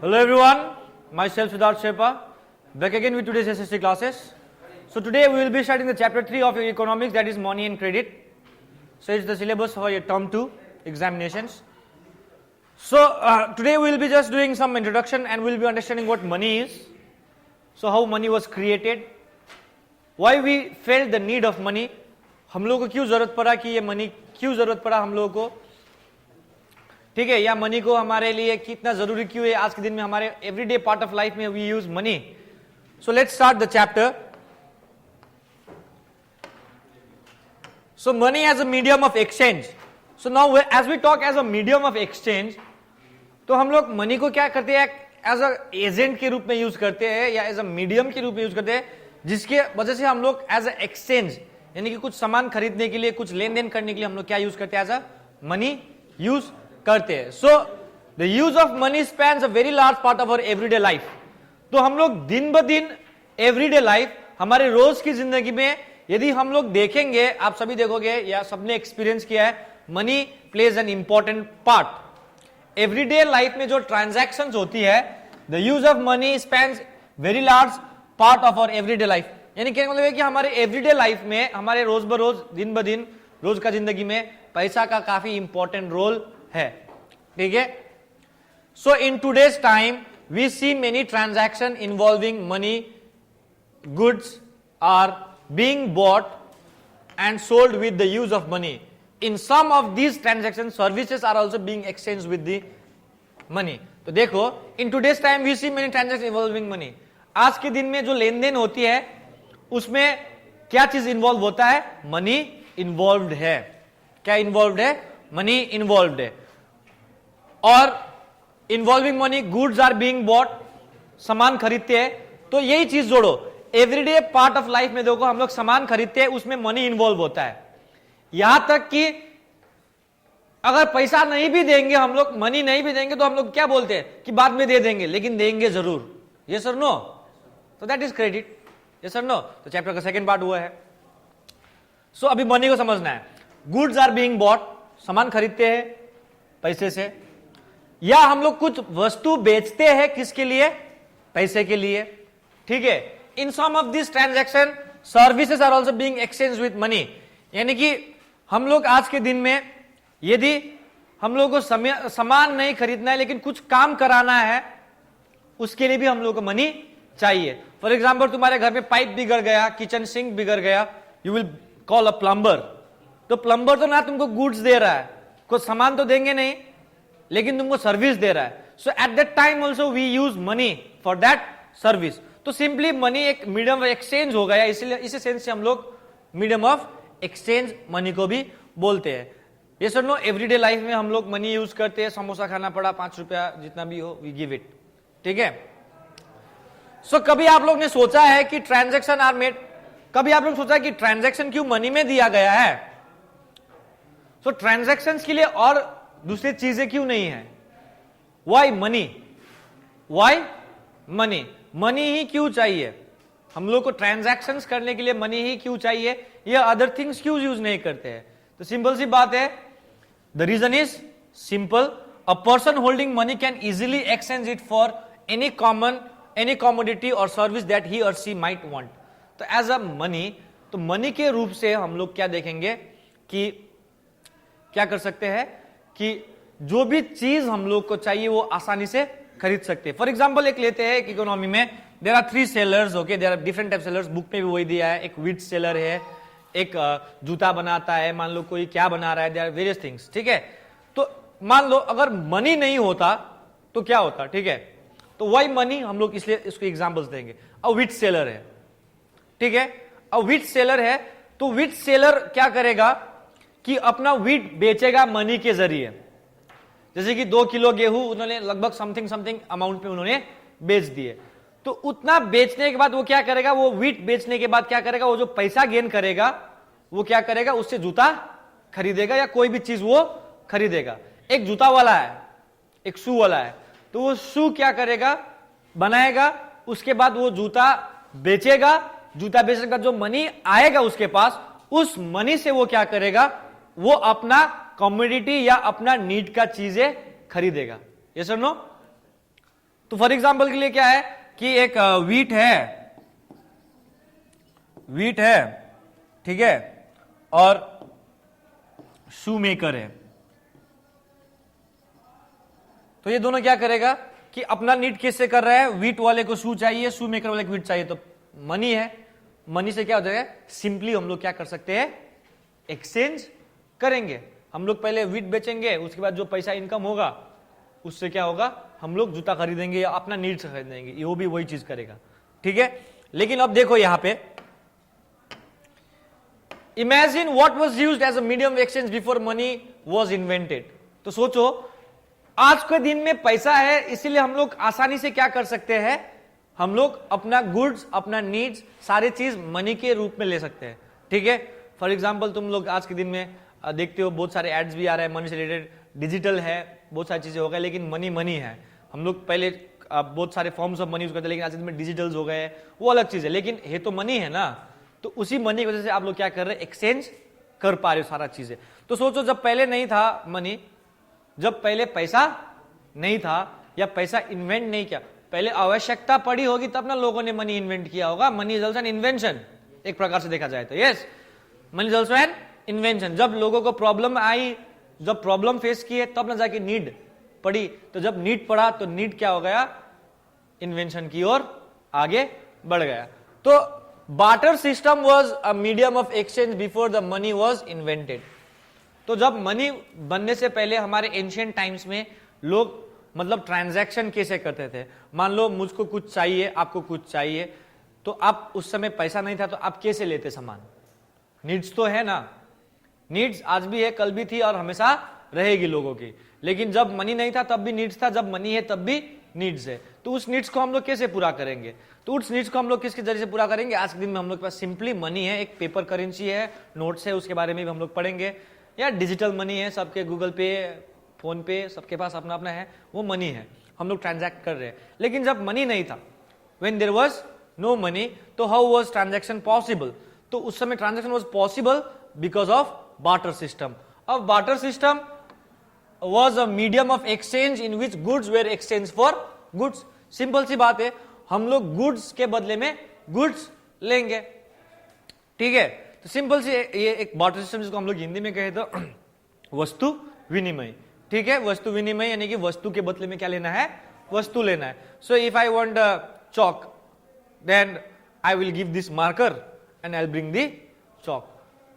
Hello everyone, myself Siddharth Shepa, back again with today's SSC classes. So today we will be starting the chapter 3 of your economics, that is money and credit. So it's the syllabus for your term 2 examinations. So today we will be just doing some introduction and we will be understanding what money is. So how money was created, why we felt the need of money, हम लोगों को क्यों जरूरत पड़ा कि ये money क्यों जरूरत पड़ा हम लोगों को, ठीक है, या मनी को हमारे लिए कितना जरूरी क्यों है आज के दिन में, हमारे एवरीडे पार्ट ऑफ लाइफ में we use money. So let's start the chapter. So money as a medium of exchange. So now as we talk as a medium of exchange, तो हम लोग मनी को क्या करते हैं, एज अ एजेंट के रूप में यूज करते हैं या एज अ मीडियम के रूप में यूज करते हैं, जिसके वजह से हम लोग एज अ एक्सचेंज यानी कि कुछ सामान खरीदने के लिए, कुछ लेन देन करने के लिए हम लोग क्या यूज करते हैं, एज अ मनी यूज करते हैं. So the use of money spans a very large part of our everyday life. तो हम लोग दिन ब दिन एवरीडे लाइफ, हमारे रोज की जिंदगी में यदि हम लोग देखेंगे, आप सभी देखोगे या सबने एक्सपीरियंस किया है, money plays an important part. Everyday life में जो ट्रांजैक्शंस होती है, the use of money spans very large part of our everyday life. यानी कहने का मतलब है कि हमारे एवरीडे लाइफ में, हमारे रोज ब रोज, दिन ब दिन, रोज का जिंदगी में पैसा का काफी इंपॉर्टेंट रोल है. ठीक है. So in today's time we see many transaction involving money. Goods are being bought and sold with the use of money. In some of these transaction services are also being exchange with the money. तो देखो, in today's time we see many transaction involving money. आज के दिन में जो लेन then होती है उसमें क्या चीज इन्वॉल्व होता है, मनी इन्वॉल्व्ड है. क्या इन्वॉल्व्ड है, मनी इन्वॉल्व्ड है. और involving money, goods are being bought, सामान खरीदते हैं. तो यही चीज जोड़ो, एवरीडे पार्ट ऑफ लाइफ में देखो हम लोग सामान खरीदते हैं, उसमें मनी इन्वॉल्व होता है. यहां तक कि अगर पैसा नहीं भी देंगे हम लोग, मनी नहीं भी देंगे, तो हम लोग क्या बोलते हैं कि बाद में दे देंगे, लेकिन देंगे जरूर. यस और नो? तो दैट इज क्रेडिट. यस और नो? तो चैप्टर का सेकंड पार्ट हुआ है. सो अभी मनी को समझना है. गुड्स आर बीइंग बॉट, सामान खरीदते हैं पैसे से, या हम लोग कुछ वस्तु बेचते हैं, किसके लिए, पैसे के लिए. ठीक है. In some of this transaction services are also being exchange with money. यानी कि हम लोग आज के दिन में यदि हम लोग को सामान नहीं खरीदना है लेकिन कुछ काम कराना है, उसके लिए भी हम लोग को मनी चाहिए. फॉर एग्जाम्पल, तुम्हारे घर में पाइप बिगड़ गया, किचन सिंक बिगड़ गया, you will call a plumber. तो प्लम्बर तो ना तुमको गुड्स दे रहा है, कुछ सामान तो देंगे नहीं, लेकिन तुमको सर्विस दे रहा है. So at that time also we use money for that service. तो सिंपली मनी एक मीडियम ऑफ एक्सचेंज हो गया, इसलिए इसी सेंस से हम लोग मीडियम ऑफ एक्सचेंज मनी को भी बोलते हैं. ये सर नो, एवरीडे लाइफ में हम लोग मनी यूज करते हैं. समोसा खाना पड़ा, 5 रुपया जितना भी हो, वी गिव इट. ठीक है. सो कभी आप लोग ने सोचा है कि ट्रांजैक्शन आर मेड, कभी आप लोग सोचा है कि ट्रांजैक्शन क्यों मनी में दिया गया है? सो ट्रांजैक्शंस के लिए और दूसरी चीजें क्यों नहीं है? Why money? Why money? Money ही क्यों चाहिए हम लोग को? ट्रांजैक्शंस करने के लिए मनी ही क्यों चाहिए? या अदर थिंग्स क्यों यूज नहीं करते हैं? तो सिंपल सी बात है, the reason is simple. A person holding money can easily exchange it for any commodity or service that he or she might want. तो एज अ मनी, तो मनी के रूप से हम लोग क्या देखेंगे कि क्या कर सकते हैं कि जो भी चीज हम लोग को चाहिए वो आसानी से खरीद सकते हैं. फॉर एग्जांपल एक लेते हैं, एक इकोनॉमी में there are 3 sellers. Okay, there are different type sellers. Book में भी वही दिया है. एक व्हीट सेलर है, एक जूता बनाता है, मान लो कोई क्या बना रहा है, देयर आर वेरियस थिंग्स. ठीक है. तो मान लो अगर मनी नहीं होता तो क्या होता? ठीक है. तो वाई मनी, हम लोग इसलिए इसको एग्जांपल्स देंगे. अ व्हीट सेलर है, ठीक है, अ व्हीट सेलर है, तो व्हीट सेलर क्या करेगा कि अपना व्हीट बेचेगा मनी के जरिए. जैसे कि 2 किलो गेहूं उन्होंने लगभग समथिंग अमाउंट पे उन्होंने बेच दिए. तो उतना बेचने के बाद वो क्या करेगा, वो व्हीट बेचने के बाद क्या करेगा, वो जो पैसा गेन करेगा वो क्या करेगा, उससे जूता खरीदेगा या कोई भी चीज वो खरीदेगा. एक जूता वाला है, एक शू वाला है, तो वो शू क्या करेगा, बनाएगा, उसके बाद वो जूता बेचेगा. जूता बेचने का जो मनी आएगा उसके पास, उस मनी से वो क्या करेगा, वो अपना कमोडिटी या अपना नीड का चीजें खरीदेगा. यस और नो? तो फॉर एग्जाम्पल के लिए क्या है कि एक वीट है, ठीक है, और शू मेकर है। तो ये दोनों क्या करेगा कि अपना नीड किससे कर रहा है, वीट वाले को शू चाहिए, शू मेकर वाले को वीट चाहिए, तो मनी है, मनी से क्या हो जाएगा, सिंपली हम लोग क्या कर सकते हैं, एक्सचेंज करेंगे। हम लोग पहले वीट बेचेंगे, उसके बाद जो पैसा इनकम होगा उससे क्या होगा, हम लोग जूता खरीदेंगे या अपना नीड्स खरीदेंगे, वो भी वही चीज करेगा, ठीक है। लेकिन अब देखो यहां पे, imagine what was used as a medium of exchange before money was invented. तो सोचो आज के दिन में पैसा है, इसीलिए हम लोग आसानी से क्या कर सकते हैं, हम लोग अपना गुड्स, अपना नीड्स, सारी चीज मनी के रूप में ले सकते हैं, ठीक है। फॉर एग्जाम्पल तुम लोग आज के दिन में देखते हो बहुत सारे एड्स भी आ रहे हैं मनी से रिलेटेड, डिजिटल है, बहुत सारी चीजें हो गई, लेकिन मनी है। हम लोग पहले बहुत सारे फॉर्म्स ऑफ मनी यूज करते हैं, लेकिन आज के दिन में डिजिटल्स हो गए, वो अलग चीज है, लेकिन ये तो मनी है ना। तो उसी मनी की वजह से आप लोग क्या कर रहे हैं, एक्सचेंज कर पा रहे हो सारा चीजें। तो सोचो जब पहले नहीं था मनी, जब पहले पैसा नहीं था या पैसा इन्वेंट नहीं किया, पहले आवश्यकता पड़ी होगी तब ना लोगों ने मनी इन्वेंट किया होगा। Money is also an invention, एक प्रकार से देखा जाए तो। Yes, money is also an invention. जब लोगों को प्रॉब्लम आई, जब प्रॉब्लम फेस किए तब ना जाके नीड पड़ी, तो जब नीड पड़ा तो नीड क्या हो गया, इन्वेंशन की ओर आगे बढ़ गया। तो barter system was a medium of exchange before the money was invented. तो जब मनी बनने से पहले हमारे एंशिएंट टाइम्स में लोग मतलब ट्रांजैक्शन कैसे करते थे, मान लो मुझको कुछ चाहिए, आपको कुछ चाहिए, तो आप उस समय पैसा नहीं था तो आप कैसे लेते सामान, नीड्स तो है ना, नीड्स आज भी है, कल भी थी और हमेशा रहेगी लोगों की। लेकिन जब मनी नहीं था तब भी नीड्स था, जब मनी है तब भी नीड्स है। तो उस नीड्स को हम लोग कैसे पूरा करेंगे, तो उस नीड्स को हम लोग किसके जरिए से पूरा करेंगे, आज के दिन में हम लोग के पास सिंपली मनी है, एक पेपर करेंसी है, नोट्स है, उसके बारे में भी हम लोग पढ़ेंगे, या डिजिटल मनी है, सबके गूगल पे, फोन पे, सबके पास अपना अपना है, वो मनी है, हम लोग ट्रांजैक्ट कर रहे हैं। लेकिन जब मनी नहीं था, when there was no money, तो हाउ वाज ट्रांजैक्शन पॉसिबल, तो उस समय transaction was possible because of barter system. अब barter system was a medium of exchange in which goods were exchanged for goods। Simple सी बात है, हम लोग गुड्स के बदले में गुड्स लेंगे, ठीक है। तो सिंपल सी ये एक बार्टर सिस्टम जिसको हम लोग हिंदी में कहे तो वस्तु विनिमय, ठीक है। वस्तु विनिमय यानी कि वस्तु के बदले में क्या लेना है, वस्तु लेना है। So if I want chalk, then I will give this marker and I will bring the chalk,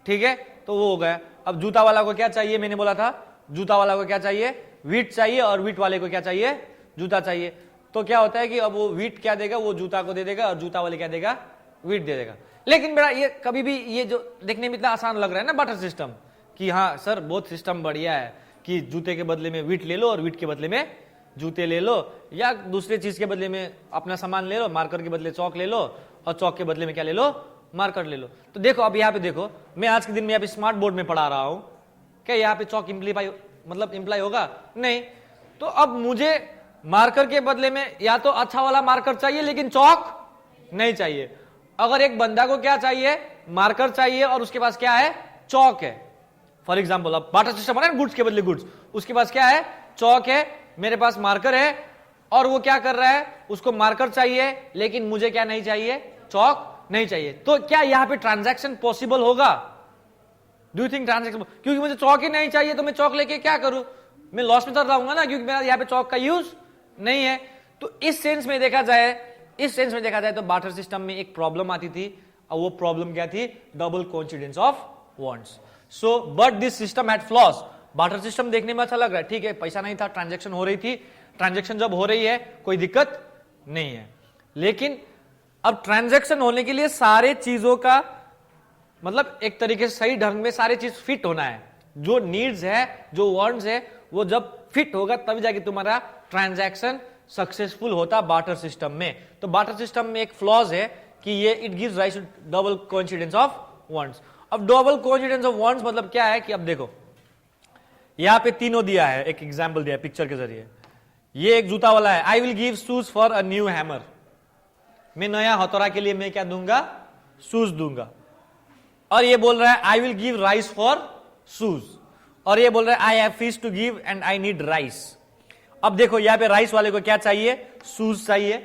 ठीक है। तो वो हो गया। अब जूता वाला को क्या चाहिए, मैंने बोला था जूता वाला को क्या चाहिए, वीट चाहिए, और वीट वाले को क्या चाहिए, जूता चाहिए। तो क्या होता है कि अब वो वीट क्या देगा, वो जूता को दे देगा, और जूता वाले क्या देगा, वीट दे देगा। लेकिन बेटा ये कभी भी ये जो देखने में इतना आसान लग रहा है ना बार्टर सिस्टम, कि हाँ सर बहुत सिस्टम बढ़िया है कि जूते के बदले में वीट ले लो और वीट के बदले में जूते ले लो, या दूसरे चीज के बदले में अपना सामान ले लो, मार्कर के बदले चौक ले लो और चौक के बदले में क्या ले लो, मार्कर ले लो। तो देखो अब यहाँ पे देखो, मैं आज के दिन में यहाँ पे स्मार्ट बोर्ड में पढ़ा रहा हूं, क्या यहाँ पे चौक इम्प्लाई होगा, नहीं। तो अब मुझे मार्कर के बदले में या तो अच्छा वाला मार्कर चाहिए लेकिन चौक नहीं चाहिए। अगर एक बंदा को क्या चाहिए, मार्कर चाहिए और उसके पास क्या है, चौक है। फॉर एग्जाम्पल अब बार्टर सिस्टम है ना, गुड्स के बदले गुड्स, उसके पास क्या है, चौक है, मेरे पास मार्कर है, और वो क्या कर रहा है, उसको मार्कर चाहिए लेकिन मुझे क्या नहीं चाहिए, चौक नहीं चाहिए। तो क्या यहाँ पे ट्रांजैक्शन पॉसिबल होगा, डू यू थिंक ट्रांजैक्शन, क्योंकि मुझे चौक ही नहीं चाहिए तो मैं चौक लेके क्या करूं, मैं लॉस में चल रहा हूं ना, क्योंकि मेरा यहाँ पे चौक का यूज नहीं है। तो इस सेंस में देखा जाए तो बार्टर सिस्टम में एक प्रॉब्लम आती थी, और वो प्रॉब्लम क्या थी, double coincidence of wants. So but this system had flaws. Barter system देखने में अच्छा लग रहा है, ठीक है, पैसा नहीं था, ट्रांजैक्शन हो रही थी, ट्रांजैक्शन जब हो रही है कोई दिक्कत नहीं है। लेकिन अब ट्रांजैक्शन होने के लिए सारे चीजों का मतलब एक तरीके से सही ढंग में सारी चीज फिट होना है, जो नीड्स है, जो वांट्स है, वो जब फिट होगा तभी जाके तुम्हारा ट्रांजैक्शन सक्सेसफुल होता बार्टर सिस्टम में। तो बार्टर सिस्टम में एक फ्लॉज है कि ये it gives rise to double coincidence of wants. अब डबल कोइंसिडेंस ऑफ वांट्स मतलब क्या है कि अब देखो यहां पे तीनों दिया है, एक एग्जांपल दिया है पिक्चर के जरिए। ये एक जूता वाला है, I will give shoes for a new hammer, मैं नया हथौड़ा के लिए मैं क्या दूंगा, शूज दूंगा। और ये बोल रहा है I will give rice for shoes, और ये बोल रहा है I have fish to give and I need rice. अब देखो यहाँ पे राइस वाले को क्या चाहिए, शूज चाहिए,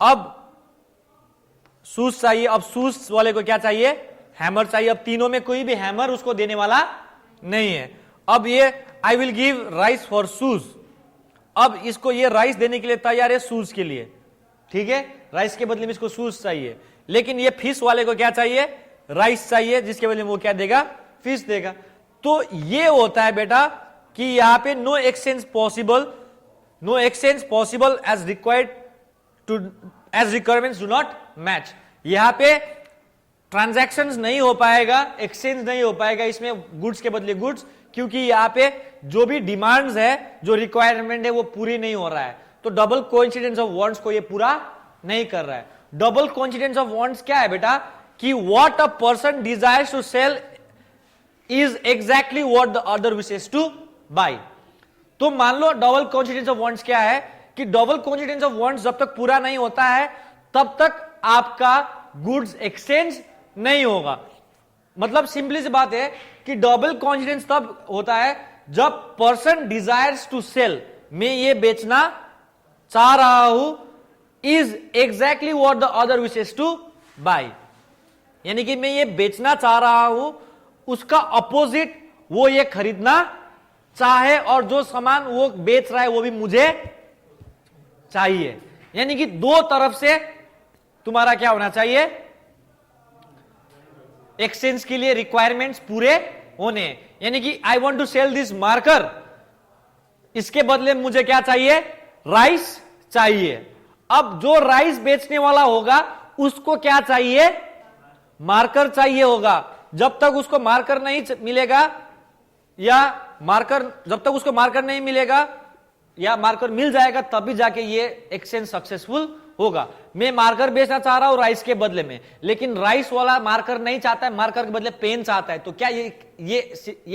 अब शूज चाहिए, अब शूज वाले को क्या चाहिए, हैमर चाहिए। अब तीनों में कोई भी हैमर उसको देने वाला नहीं है। अब ये आई will give rice for shoes, अब इसको ये राइस देने के लिए तैयार है शूज के लिए, ठीक है, राइस के बदले में इसको शूज चाहिए। लेकिन ये फिश वाले को क्या चाहिए, राइस चाहिए, जिसके बदले में वो क्या देगा, फिश देगा। तो ये होता है बेटा कि यहां पे no exchange possible as required to, as requirements do not match. यहां पे ट्रांजैक्शंस नहीं हो पाएगा, एक्सचेंज नहीं हो पाएगा इसमें गुड्स के बदले गुड्स, क्योंकि यहां पे जो भी डिमांड्स है, जो रिक्वायरमेंट है वो पूरी नहीं हो रहा है। तो डबल कोइंसिडेंस ऑफ वांट्स को ये पूरा नहीं कर रहा है। डबल कोइंसिडेंस ऑफ वांट्स क्या है बेटा, कि what a person desires to sell is exactly what the other wishes to buy. तो मान लो डबल कोइंसिडेंस ऑफ वांट्स क्या है, कि डबल कोइंसिडेंस ऑफ वांट्स जब तक पूरा नहीं होता है तब तक आपका गुड्स एक्सचेंज नहीं होगा। मतलब सिंपली सी बात है कि डबल कोइंसिडेंस तब होता है जब पर्सन डिजायर्स टू सेल, मैं ये बेचना चाह रहा हूं, is exactly what the other wishes to buy, यानी कि मैं ये बेचना चाह रहा हूं, उसका अपोजिट वो ये खरीदना चाहे, और जो सामान वो बेच रहा है वो भी मुझे चाहिए। यानी कि दो तरफ से तुम्हारा क्या होना चाहिए, एक्सचेंज के लिए रिक्वायरमेंट्स पूरे होने। यानी कि I want to sell this marker, इसके बदले मुझे क्या चाहिए, राइस चाहिए। अब जो राइस बेचने वाला होगा उसको क्या चाहिए, मार्कर चाहिए होगा। जब तक उसको मार्कर नहीं मिलेगा, या मार्कर जब तक उसको मार्कर नहीं मिलेगा या मार्कर मिल जाएगा तभी जाके ये एक्सचेंज सक्सेसफुल होगा। मैं मार्कर बेचना चाह रहा हूं राइस के बदले में, लेकिन राइस वाला मार्कर नहीं चाहता है, मार्कर के बदले पेन चाहता है, तो क्या ये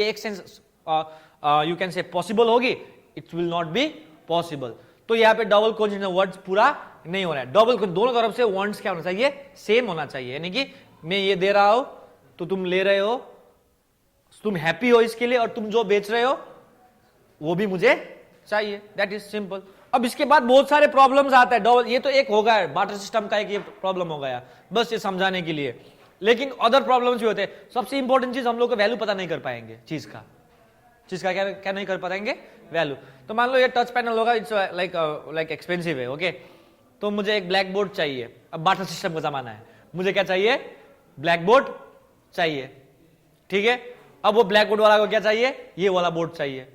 exchange you can say possible होगी, it will not be possible. तो यहां पे डबल कोइंसिडेंस वर्ड्स पूरा नहीं हो रहा है। डबल दोनों तरफ से वर्ड्स क्या होना चाहिए, सेम होना चाहिए। यानी कि मैं ये दे रहा हूं तो तुम ले रहे हो, तुम हैप्पी हो इसके लिए, और तुम जो बेच रहे हो वो भी मुझे चाहिए, दैट इज सिंपल। अब इसके बाद बहुत सारे प्रॉब्लम्स आता है डबल, ये तो एक हो गया बार्टर सिस्टम का एक ये प्रॉब्लम हो गया, बस ये समझाने के लिए। लेकिन अदर प्रॉब्लम्स भी होते हैं। सबसे इंपॉर्टेंट चीज, हम लोग को वैल्यू पता नहीं कर पाएंगे चीज का क्या नहीं कर पाएंगे, वैल्यू। तो मान लो ये टच पैनल होगा, इट्स लाइक एक्सपेंसिव है, ओके, तो मुझे एक ब्लैक बोर्ड चाहिए। अब बार्टर सिस्टम का जमाना है, मुझे क्या चाहिए, ब्लैक बोर्ड चाहिए, ठीक है। अब वो ब्लैक बोर्ड वाला को क्या चाहिए, ये वाला बोर्ड चाहिए।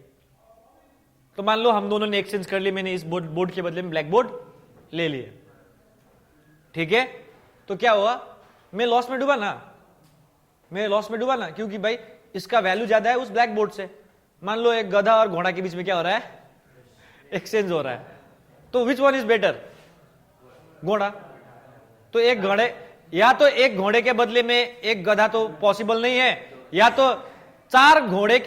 तो मान लो हम दोनों ने एक्सचेंज कर लिया, मैंने इस बोर्ड के बदले में ब्लैक बोर्ड ले लिए, ठीक है। तो क्या हुआ, मैं लॉस में डूबा ना, क्योंकि भाई इसका वैल्यू ज्यादा है उस ब्लैक बोर्ड से। मान लो एक गधा और घोड़ा के बीच में क्या हो रहा है, एक्सचेंज हो रहा है, तो विच वन इज बेटर, घोड़ा। तो एक घोड़े, या तो एक घोड़े के बदले में एक गधा तो पॉसिबल नहीं है, या तो चार गधे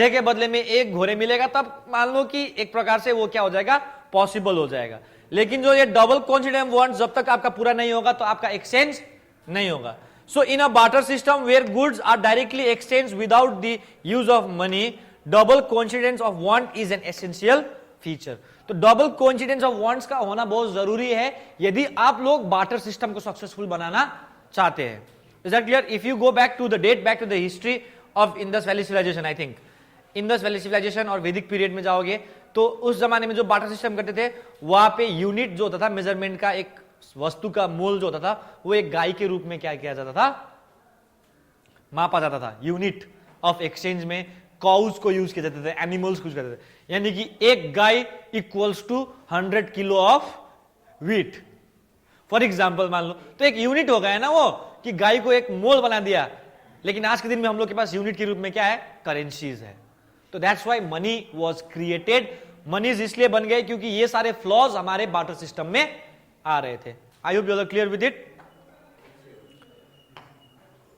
के बदले में एक घोड़े मिलेगा, तब मान लो कि एक प्रकार से वो क्या हो जाएगा, पॉसिबल हो जाएगा। लेकिन जो ये डबल कोइंसिडेंस वांट्स जब तक आपका पूरा नहीं होगा तो आपका एक्सचेंज नहीं होगा। So in a barter system where goods are directly exchange without the use of money, double coincidence of want is an essential feature. तो डबल कोइंसिडेंस ऑफ वांट्स का होना बहुत जरूरी है यदि आप लोग बार्टर सिस्टम को सक्सेसफुल बनाना चाहते हैं। Is that clear? If you go back to the history of Indus valley civilisation, I think Indus valley civilisation और वैदिक पीरियड में जाओगे तो उस जमाने में जो बार्टर सिस्टम करते थे, वहां पे यूनिट जो होता था मेजरमेंट का, एक वस्तु का मोल जो होता था, वो एक गाय के रूप में क्या किया जाता था, मापा जाता था। यूनिट ऑफ एक्सचेंज में काउज को यूज किए जाते थे, एनिमल्स को यूज करते थे। यानी कि एक गाय equals to 100 kilo of wheat, for example मान लो। तो एक यूनिट हो गया ना वो, कि गाय को एक मोल बना दिया। लेकिन आज के दिन में हम लोग के पास यूनिट के रूप में क्या है, करेंसीज है। तो that's why money was created. Monies इसलिए बन गए क्योंकि ये सारे फ्लॉज हमारे बार्टर सिस्टम में आ रहे थे। I hope you are clear with it,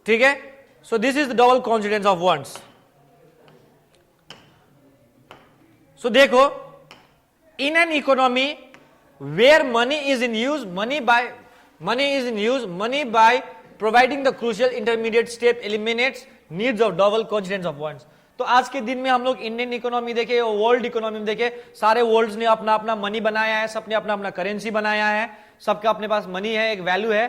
ठीक है। So this is the double coincidence of wants. So देखो, in an economy where money is in use, money by providing the crucial intermediate step eliminates needs of double coincidence of wants। तो आज के दिन में हम लोग Indian economy देखे, world economy में देखे, सारे वर्ल्ड्स ने अपना अपना मनी बनाया है, सबने अपना अपना करेंसी बनाया है, सबका अपने पास मनी है, एक वैल्यू है।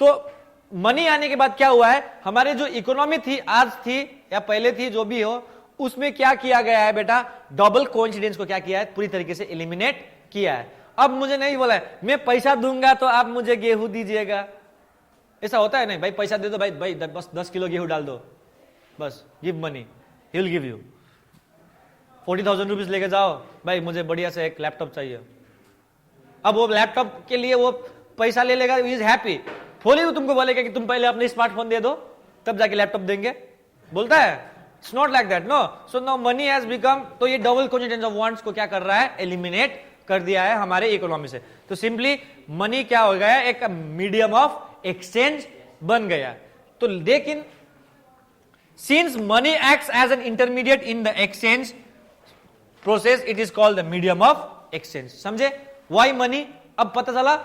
तो मनी आने के बाद क्या हुआ है, हमारे जो इकोनॉमी थी, आज थी या पहले थी, जो भी हो, उसमें क्या किया गया है बेटा, डबल कोइंसिडेंस को क्या किया है, पूरी तरीके से एलिमिनेट किया है। अब मुझे नहीं बोला है मैं पैसा दूंगा तो आप मुझे गेहूं दीजिएगा, ऐसा होता है नहीं भाई, पैसा दे दो भाई, भाई बस 10 किलो गेहूं डाल दो, बस give money, he will give you 40,000 rupees लेके जाओ भाई, मुझे बढ़िया से एक लैपटॉप चाहिए। अब वो लैपटॉप के लिए वो पैसा ले लेगा, इज हैप्पी, थोड़ी वो तुमको बोलेगा कि तुम पहले अपने स्मार्टफोन दे दो तब जाके लैपटॉप देंगे, बोलता है? It's not like that, no. So now money has become, तो ये डबल कोइंसिडेंस ऑफ वांट्स को क्या कर रहा है, एलिमिनेट कर दिया है हमारे इकोनॉमी से। तो सिंपली मनी क्या हो गया, एक मीडियम ऑफ एक्सचेंज बन गया। तो लेकिन since money acts as an intermediate in the exchange process, it is called the medium of exchange. समझे? वाई मनी, अब पता चला।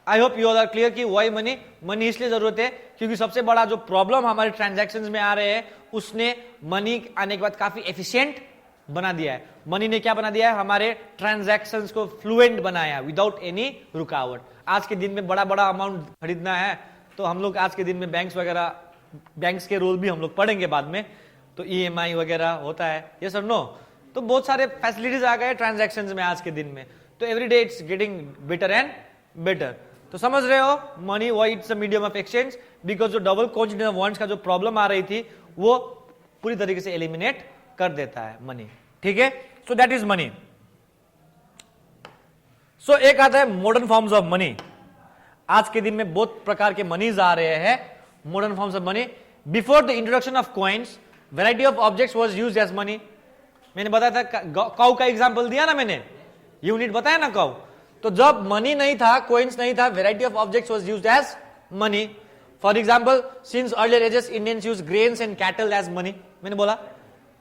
I hope you are clear कि वाई मनी, मनी इसलिए जरूरत है क्योंकि सबसे बड़ा जो प्रॉब्लम हमारे ट्रांजैक्शंस में आ रहे हैं, उसने मनी आने के बाद काफी एफिशिएंट बना दिया है। मनी ने क्या बना दिया है, हमारे ट्रांजैक्शंस को फ्लुएंट बनाया विदाउट एनी रुकावट। आज के दिन में बड़ा बड़ा अमाउंट खरीदना है तो हम लोग आज के दिन में बैंक्स वगैरह, बैंक्स के रोल भी हम लोग पढ़ेंगे बाद में, तो ईएमआई वगैरह होता है, ये सब नो, तो बहुत सारे फैसिलिटीज आ गए ट्रांजैक्शंस में आज के दिन में। तो every day it's getting better and better. तो समझ रहे हो, money why it's a medium of exchange, because जो डबल कोइंसिडेंस ऑफ वांट्स का जो प्रॉब्लम आ रही थी वो पूरी तरीके से एलिमिनेट कर देता है मनी। ठीक है, सो दैट इज मनी। सो एक आता है मॉडर्न फॉर्म्स ऑफ मनी। आज के दिन में बहुत प्रकार के मनीज आ रहे हैं, modern forms of money. Before the introduction of coins, variety of objects was used as money. मैंने बताया था, काउ का एग्जांपल दिया ना मैंने, यूनिट बताया ना काउ। तो जब मनी नहीं था, कॉइन्स नहीं था, variety of objects was used as money. For example, since earlier ages Indians use grains and cattle as money. मैंने बोला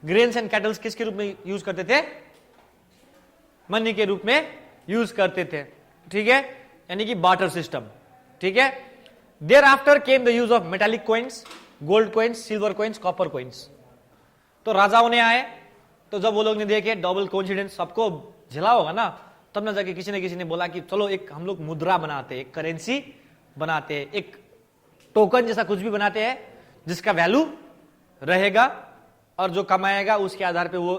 ग्रेन्स एंड कैटल्स किसके रूप में यूज करते थे, मनी के रूप में यूज करते थे। ठीक है, यानी कि बार्टर सिस्टम। ठीक है, thereafter came the use of metallic coins, gold coins, silver coins, copper coins. तो राजाओं ने आए, तो जब वो लोग ने देखे डबल कोइंसिडेंस, सबको झेला होगा ना, तब ना जाके किसी ने बोला कि चलो एक हम लोग मुद्रा बनाते हैं, एक करेंसी बनाते हैं, एक टोकन जैसा कुछ भी बनाते हैं जिसका वैल्यू रहेगा और जो कमाएगा उसके आधार पे वो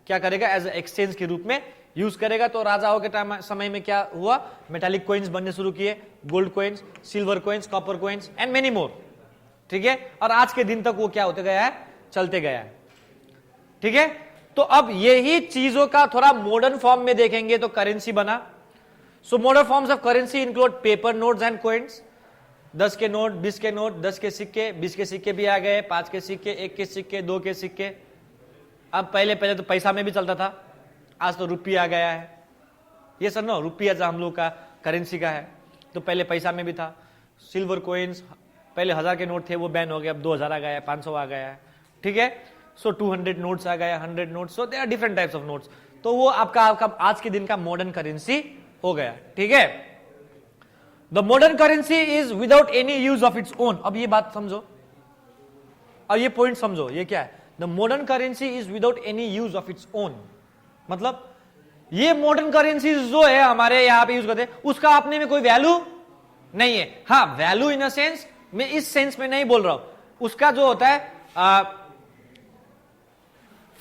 क्या करेगा, एज एक्सचेंज के रूप में यूज करेगा। तो राजाओं के समय में क्या हुआ, मेटालिक कॉइन्स बनने शुरू किए, gold coins, silver coins, copper coins and many more. ठीक है, और आज के दिन तक वो क्या होते गया है, चलते गया है। ठीक है, तो अब यही चीजों का थोड़ा मॉडर्न फॉर्म में देखेंगे तो करेंसी बना। So modern forms of currency include paper notes and coins. 10 के नोट, 20 के नोट, 10 के सिक्के, 20 के सिक्के भी आ गए, 5 के सिक्के, 1 के सिक्के, 2 के सिक्के। अब पहले तो पैसा में भी चलता था, आज तो रुपया आ गया है। ये सब ना रुपया जो हम लोग का करेंसी का है, तो पहले पैसा में भी था। सिल्वर कॉइन्स, पहले 1000 के नोट थे, वो बैन हो गए, अब 2000 आ गया है, 500 आ गया है। ठीक है, सो 200 नोट्स आ गया, 100 notes, so they are different types of notes. तो वो आपका आज के दिन का मॉडर्न करेंसी हो गया। ठीक है, the modern currency is without any use of its own. अब ये बात समझो और ये पॉइंट समझो, ये क्या है, the modern currency is without any use of its own. मतलब ये मॉडर्न करेंसी जो है हमारे यहां पे यूज करते हैं, उसका अपने में कोई वैल्यू नहीं है। हाँ, वैल्यू इन अ सेंस, मैं इस सेंस में नहीं बोल रहा हूं। उसका जो होता है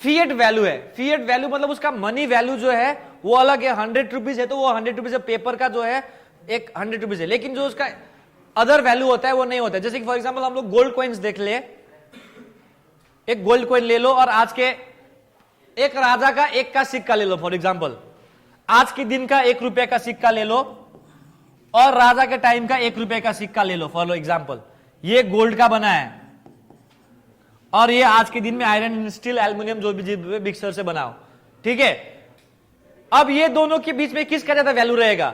फिएट वैल्यू है। फिएट वैल्यू मतलब उसका मनी वैल्यू जो है वो अलग है। 100 रुपीज है तो वो 100 रुपीज पेपर का जो है एक 100 रुपीज है, लेकिन जो उसका अदर वैल्यू होता है वो नहीं होता है। जैसे कि फॉर एग्जांपल हम लोग गोल्ड कॉइन्स देख ले, एक गोल्ड कॉइन ले लो और आज के एक राजा का 1 का सिक्का ले लो। फॉर एग्जांपल आज के दिन का 1 रुपए का सिक्का ले लो और राजा के टाइम का 1 रुपए का सिक्का ले लो। फॉर एग्जांपल ये गोल्ड का बना है और ये आज के दिन में आयरन, स्टील, एल्यूमिनियम जो भी मिक्सर से बनाओ। ठीक है, अब ये दोनों के बीच में किसका ज्यादा वैल्यू रहेगा,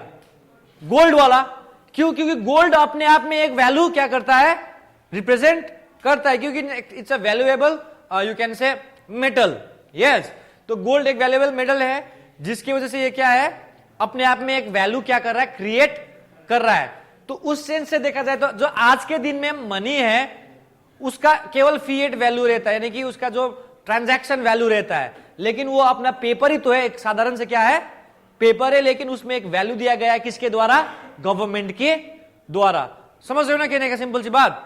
गोल्ड वाला। क्यों? क्योंकि गोल्ड अपने आप में एक वैल्यू क्या करता है, रिप्रेजेंट करता है, क्योंकि it's a valuable you can से मेटल। यस, तो गोल्ड एक वैल्यूएबल मेटल है जिसकी वजह से ये क्या है, अपने आप में एक वैल्यू क्या कर रहा है, क्रिएट कर रहा है। तो उस सेंस से देखा जाए तो जो आज के दिन में मनी है उसका केवल फिएट वैल्यू रहता है, यानी कि उसका जो ट्रांजैक्शन वैल्यू रहता है, लेकिन वो अपना पेपर ही तो है, एक साधारण से क्या है, पेपर है, लेकिन उसमें एक वैल्यू दिया गया है, किसके द्वारा, गवर्नमेंट के द्वारा। समझ रहे हो ना कहने का सिंपल सी बात।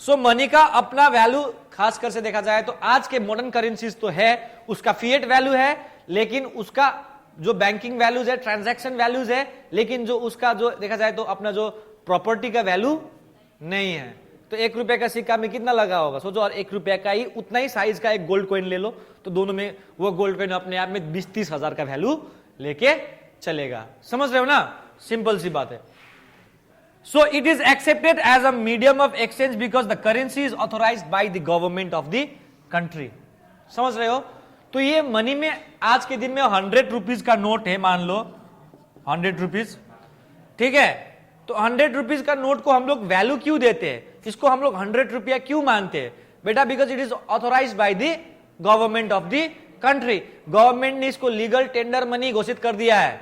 सो मनी का अपना वैल्यू खासकर से देखा जाए तो आज के मॉडर्न करेंसीज तो है, उसका फिएट वैल्यू है, लेकिन उसका जो बैंकिंग वैल्यूज है, ट्रांजैक्शन वैल्यूज है, लेकिन जो उसका जो देखा जाए तो अपना जो प्रॉपर्टी का वैल्यू नहीं है। तो 1 रुपए का सिक्का में कितना लगा होगा सोचो, और 1 रुपए का ही उतना ही साइज का एक गोल्ड कॉइन ले लो, तो दोनों में वो गोल्ड कॉइन अपने आप में 20-30 हजार का वैल्यू लेके चलेगा। समझ रहे हो ना, सिंपल सी बात है। So it is accepted as a medium of exchange because the currency is authorised by the government of the country. समझ रहे हो। तो ये मनी में आज के दिन में 100 रुपीज का नोट है, मान लो 100 रुपीज, ठीक है। तो 100 रुपीज का नोट को हम लोग वैल्यू क्यों देते हैं, इसको हम लोग 100 रुपया क्यों मानते हैं बेटा, because it is authorised by the government of the country. Government ने इसको लीगल टेंडर मनी घोषित कर दिया है,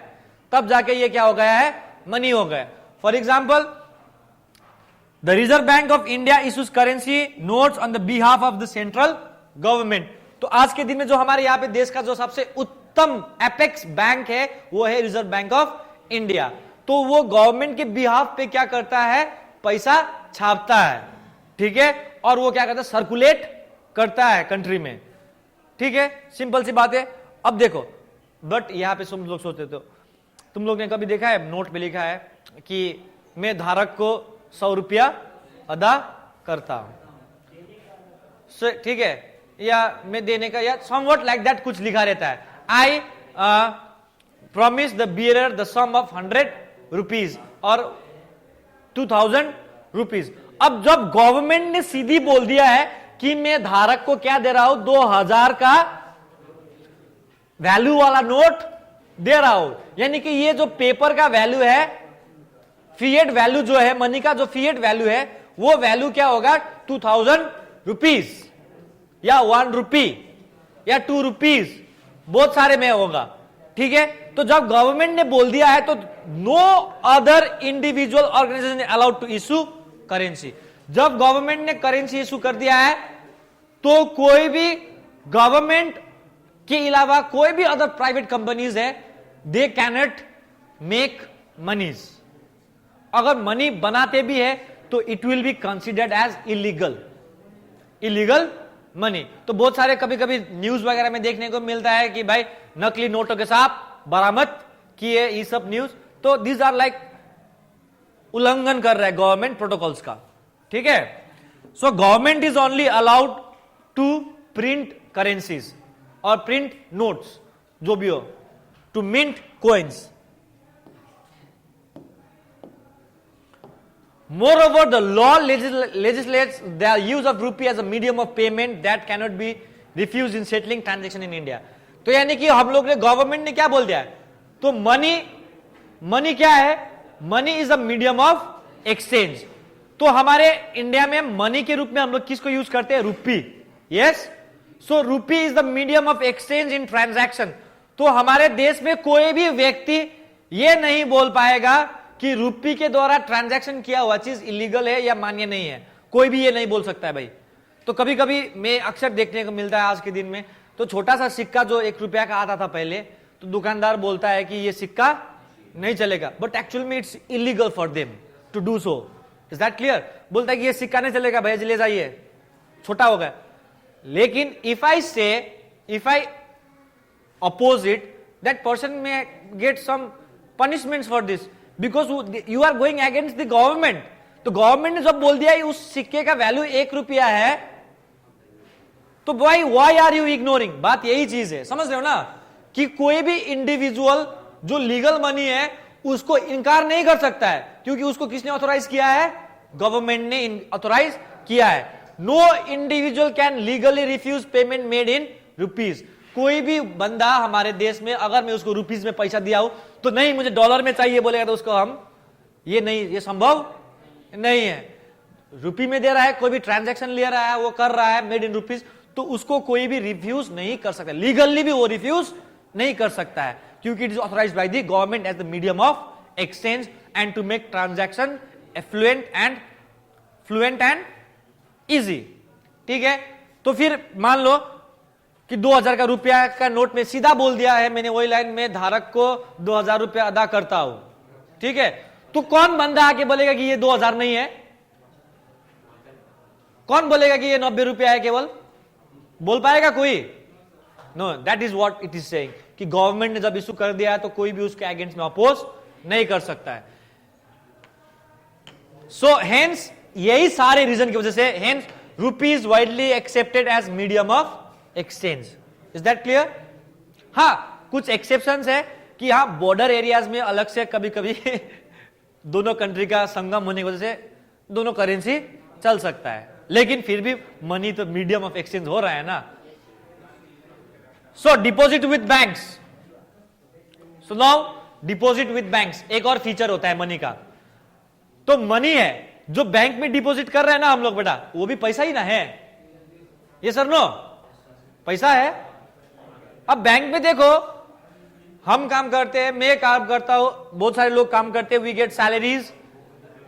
तब जाके ये क्या हो गया है, मनी हो गया। For example, the reserve bank of India issues currency notes on the behalf of the central government. तो आज के दिन में जो हमारे यहाँ पे देश का जो सबसे उत्तम एपेक्स बैंक है वो है रिजर्व बैंक ऑफ इंडिया। तो वो गवर्नमेंट के बिहाफ पे क्या करता है, पैसा छापता है, ठीक है, और वो क्या करता है, सर्कुलेट करता है कंट्री में, ठीक है, सिंपल सी बात है। अब देखो, बट यहां पे तुम लोग सोचते हो, तुम लोग ने कभी देखा है नोट पे लिखा है कि मैं धारक को 100 रुपया अदा करता हूं, ठीक है, या मैं देने का, या समवट लाइक दैट कुछ लिखा रहता है, I promise the bearer the sum of 100 rupees और 2000 रुपीज। अब जब गवर्नमेंट ने सीधी बोल दिया है कि मैं धारक को क्या दे रहा हूं, 2000 का वैल्यू वाला नोट दे रहा हूं, यानी कि ये जो पेपर का वैल्यू है, फिएट वैल्यू जो है, मनी का जो फिएट वैल्यू है, वो वैल्यू क्या होगा, 2000 रुपीज या 1 रुपी या 2 रुपीज, बहुत सारे में होगा, ठीक है। तो जब गवर्नमेंट ने बोल दिया है तो no other individual organisation allowed to issue currency. जब गवर्नमेंट ने करेंसी इशू कर दिया है तो कोई भी गवर्नमेंट के अलावा कोई भी अदर प्राइवेट कंपनीज है, दे कैनॉट मेक मनीज। अगर मनी बनाते भी है तो it will be considered as illegal money. तो बहुत सारे कभी कभी न्यूज वगैरह में देखने को मिलता है कि भाई नकली नोटों के साथ बरामद किए, ये सब न्यूज, तो दीज आर लाइक उल्लंघन कर रहा है गवर्नमेंट प्रोटोकॉल्स का, ठीक है। So government is only allowed to print currencies और प्रिंट नोट्स, जो भी हो, to mint coins. Moreover, the law legislates the use of rupee as a medium of payment that cannot be refused in settling transaction in India. तो यानी कि हम लोग ने, गवर्नमेंट ने क्या बोल दिया है, तो मनी क्या है, money is a medium of exchange. तो हमारे इंडिया में मनी के रूप में हम लोग किसको यूज करते हैं, rupee, yes. So rupee is the medium of exchange in transaction. तो हमारे देश में कोई भी व्यक्ति ये नहीं बोल पाएगा कि रुपी के द्वारा ट्रांजैक्शन किया हुआ चीज इलीगल है या मान्य नहीं है, कोई भी ये नहीं बोल सकता है भाई। तो कभी कभी मैं अक्सर देखने को मिलता है आज के दिन में, तो छोटा सा सिक्का जो 1 रुपया का आता था पहले, तो दुकानदार बोलता है कि ये सिक्का नहीं चलेगा, बट एक्चुअल में it's illegal for them to do so. Is that clear. बोलता है कि ये सिक्का नहीं चलेगा भैया जी, ले जाइए, छोटा हो गया। लेकिन if I oppose it, that person may get some punishments for this, because you are going against the government. तो गवर्नमेंट ने जब बोल दिया उस सिक्के का वैल्यू 1 रुपया है, तो वाई आर यू इग्नोरिंग। बात यही चीज है, समझ रहे हो ना, कि कोई भी इंडिविजुअल जो लीगल मनी है उसको इनकार नहीं कर सकता है, क्योंकि उसको किसने ऑथोराइज किया है, गवर्नमेंट ने ऑथोराइज किया है। No individual can legally refuse payment made in rupees. कोई भी बंदा हमारे देश में, अगर मैं उसको रुपीज में पैसा दिया हूं तो नहीं मुझे डॉलर में चाहिए बोलेगा, तो उसको हम ये संभव नहीं है। रुपी में दे रहा है, कोई भी ट्रांजैक्शन ले रहा है, वो कर रहा है मेड इन रुपीज, तो उसको कोई भी रिफ्यूज नहीं कर सकता, लीगली भी वो रिफ्यूज नहीं कर सकता है, क्योंकि it is authorised by the government as the medium of exchange and to make transaction fluent and easy, ठीक है। तो फिर मान लो कि 2000 का रुपया का नोट में सीधा बोल दिया है मैंने वही लाइन में, धारक को 2000 रुपया अदा करता हूं, ठीक है। तो कौन बंदा आके बोलेगा कि ये 2000 नहीं है? कौन बोलेगा कि ये 90 रुपया है केवल? बोल पाएगा कोई? No, that is what it is saying कि गवर्नमेंट ने जब इशू कर दिया है तो कोई भी उसके अगेंस्ट में अपोज नहीं कर सकता है। सो हेंस यही सारे रीजन की वजह से hence rupee is widely accepted as medium of exchange. Is that clear? हाँ, कुछ एक्सेप्शंस है कि हाँ बॉर्डर एरियाज में अलग से कभी कभी दोनों कंट्री का संगम होने की वजह से दोनों करेंसी चल सकता है, लेकिन फिर भी मनी तो मीडियम ऑफ एक्सचेंज हो रहा है ना। So deposit with banks, so now deposit with banks एक और फीचर होता है मनी का। तो मनी है जो बैंक में डिपॉजिट कर रहे हैं ना हम लोग बेटा, वो भी पैसा ही ना है, ये सर नो पैसा है। अब बैंक में देखो हम काम करते हैं, मैं काम करता हूं, बहुत सारे लोग काम करते हैं, we get salaries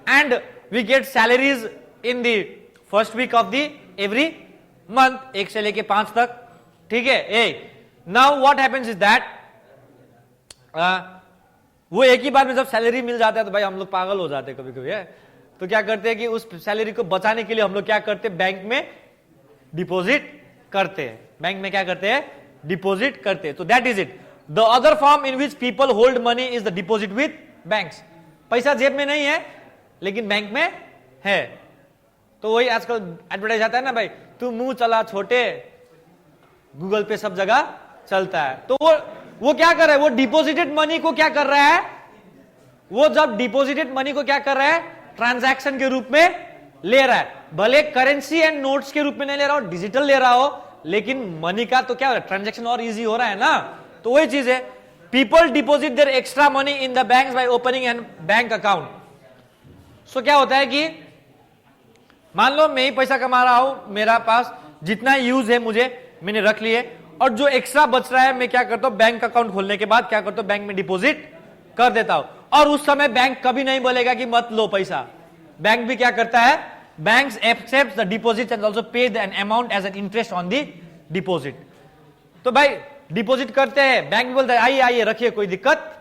and we get salaries in the first week of the every month, 1 से लेके 5 तक, ठीक है। Now what happens is that वो एक ही बार में जब सैलरी मिल जाता है तो भाई हम लोग पागल हो जाते हैं कभी कभी है। तो क्या करते हैं कि उस सैलरी को बचाने के लिए हम लोग क्या करते हैं, बैंक में डिपॉजिट करते हैं। बैंक में क्या करते हैं, डिपॉजिट करते हैं। तो that is it. The other form in which people hold money is the deposit with banks. पैसा जेब में नहीं है लेकिन बैंक में है। तो वही आजकल एडवर्टाइज आता है ना, भाई तू मुंह चला छोटे, गूगल पे सब जगह चलता है। तो वो क्या कर रहा है, वो डिपॉजिटेड मनी को क्या कर रहा है, वो जब डिपॉजिटेड मनी को क्या कर रहा है, ट्रांजैक्शन के रूप में ले रहा है। भले करेंसी एंड नोट्स के रूप में नहीं ले रहा हो, डिजिटल ले रहा हो, लेकिन मनी का तो क्या हो रहा है, ट्रांजैक्शन और इजी हो रहा है ना। तो वही चीज है, people deposit their extra money in the banks by opening an bank account. So क्या होता है कि मान लो मैं ही पैसा कमा रहा हूं, मेरा पास जितना यूज है मुझे मैंने रख लिए, और जो एक्स्ट्रा बच रहा है मैं क्या करता हूं, बैंक अकाउंट खोलने के बाद क्या करता हूं, बैंक में डिपॉजिट कर देता हूं। और उस समय बैंक कभी नहीं बोलेगा कि मत लो पैसा। बैंक भी क्या करता है, banks accept the deposit and also pay an amount as an interest on the deposit. तो भाई डिपॉजिट करते हैं, बैंक बोलता है आइए आइए रखिए, कोई दिक्कत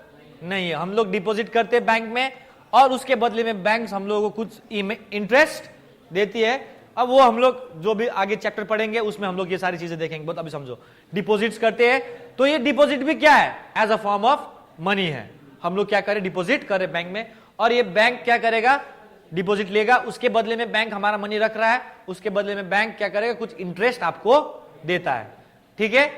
नहीं है। हम लोग डिपॉजिट करते हैं बैंक में और उसके बदले में बैंक हम लोगों को कुछ इंटरेस्ट देती है। अब वो हम लोग जो भी आगे चैप्टर पढ़ेंगे उसमें हम लोग ये सारी चीजें देखेंगे। बहुत अभी समझो, डिपॉजिट्स करते हैं तो ये डिपॉजिट भी क्या है, as a form of money है। हम लोग क्या करें, डिपॉजिट करें बैंक में, और ये बैंक क्या करेगा, डिपॉजिट लेगा, उसके बदले में बैंक हमारा मनी रख रहा है, उसके बदले में बैंक क्या करेगा, कुछ इंटरेस्ट आपको देता है, ठीक है।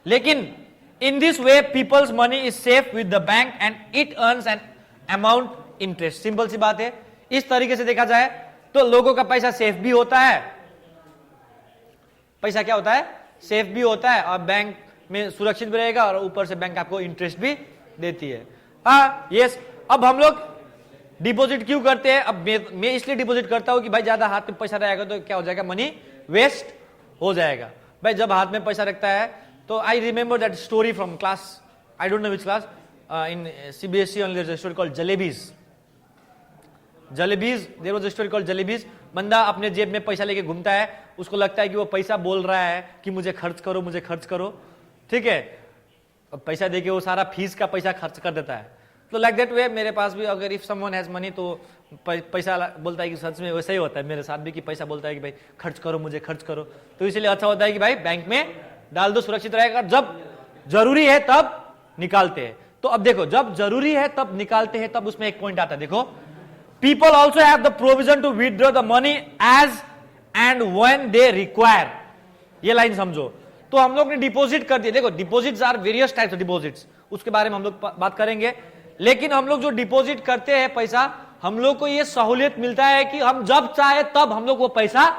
लेकिन in this way people's money is safe with the bank and it earns an amount interest. Simple सी बात है, इस तरीके से देखा जाए तो लोगों का पैसा सेफ भी होता है, पैसा क्या होता है, सेफ भी होता है, और बैंक में सुरक्षित भी रहेगा, और ऊपर से बैंक आपको इंटरेस्ट भी देती है। हाँ यस। अब हम लोग डिपॉजिट क्यों करते हैं, अब मैं इसलिए डिपॉजिट करता हूं कि भाई ज्यादा हाथ में पैसा रहेगा तो क्या हो जाएगा, मनी वेस्ट हो जाएगा। भाई जब हाथ में पैसा रखता है तो I remember that story from class, I don't know which class, in CBSE only there's a story called jalebis. There was a story called jalebis. बंदा अपने जेब में पैसा लेके घूमता है, उसको लगता है कि वो पैसा बोल रहा है कि मुझे खर्च करो, मुझे खर्च करो, ठीक है। अब पैसा देके वो सारा फीस का पैसा खर्च कर देता है। तो लाइक दैट वे मेरे पास भी अगर इफ समवन हैज मनी तो पैसा बोलता है कि सच में वैसा ही होता है मेरे साथ भी, कि पैसा बोलता है कि भाई खर्च करो, मुझे खर्च करो। तो इसलिए अच्छा होता है कि भाई बैंक में डाल दो, सुरक्षित रहेगा, जब जरूरी है तब निकालते हैं। तो अब देखो, जब जरूरी है तब निकालते हैं, तब उसमें एक पॉइंट आता है, देखो, people also have the provision to withdraw the money as and when they require. ये लाइन समझो। तो हम लोग ने डिपॉजिट कर दिया, देखो deposits are various types of deposits, उसके बारे में हम लोग बात करेंगे। लेकिन हम लोग जो डिपॉजिट करते हैं पैसा, हम लोग को ये सहूलियत मिलता है कि हम जब चाहे तब हम लोग वो पैसा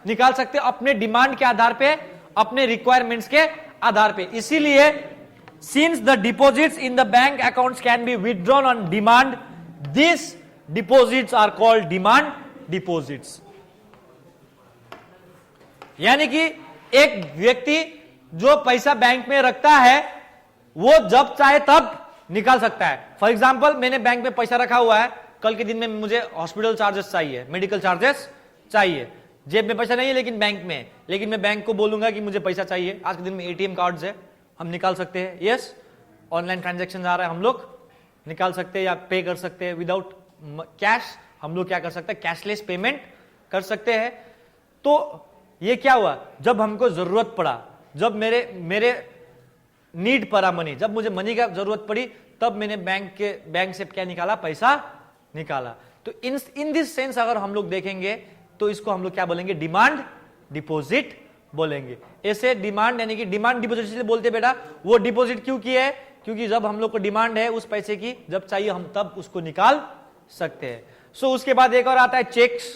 निकाल सकते हैं, अपने डिमांड के आधार पे, अपने रिक्वायरमेंट्स के आधार पे। इसीलिए since the deposits in the bank accounts can be withdrawn on demand, this deposits are called demand deposits. यानी कि एक व्यक्ति जो पैसा बैंक में रखता है वो जब चाहे तब निकाल सकता है। फॉर एग्जाम्पल, मैंने बैंक में पैसा रखा हुआ है, कल के दिन में मुझे हॉस्पिटल चार्जेस चाहिए, मेडिकल चार्जेस चाहिए, जेब में पैसा नहीं है लेकिन बैंक में है, लेकिन मैं बैंक को बोलूंगा कि मुझे पैसा चाहिए। आज के दिन में एटीएम कार्ड्स है, हम निकाल सकते हैं। यस, ऑनलाइन ट्रांजैक्शन आ रहा है, हम लोग निकाल सकते हैं या पे कर सकते हैं विदाउट कैश। हम लोग क्या कर सकते हैं, कैशलेस पेमेंट कर सकते हैं। तो ये क्या हुआ, जब हमको जरूरत पड़ा, जब मेरे नीड पड़ा मनी, जब मुझे मनी का जरूरत पड़ी, तब मैंने बैंक से क्या निकाला, पैसा निकाला। तो इन दिस सेंस अगर हम लोग देखेंगे तो इसको हम लोग क्या बोलेंगे, डिमांड डिपॉजिट बोलेंगे। ऐसे डिमांड यानी कि डिमांड डिपॉजिट इसलिए बोलते बेटा, वो डिपॉजिट क्यों किया है, क्योंकि जब हम लोग को डिमांड है उस पैसे की, जब चाहिए हम तब उसको निकाल सकते हैं। सो उसके बाद एक और आता है cheques.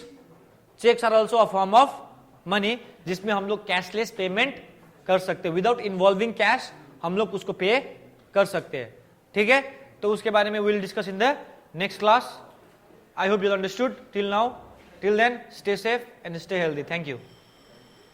Cheques are also a form of money, जिसमें हम लोग कैशलेस पेमेंट कर सकते हैं, विदाउट इन्वॉल्विंग कैश हम लोग उसको पे कर सकते हैं। ठीक है, तो उसके बारे में will discuss in the next class. I hope you understood till now. Till then, stay safe and stay healthy. Thank you.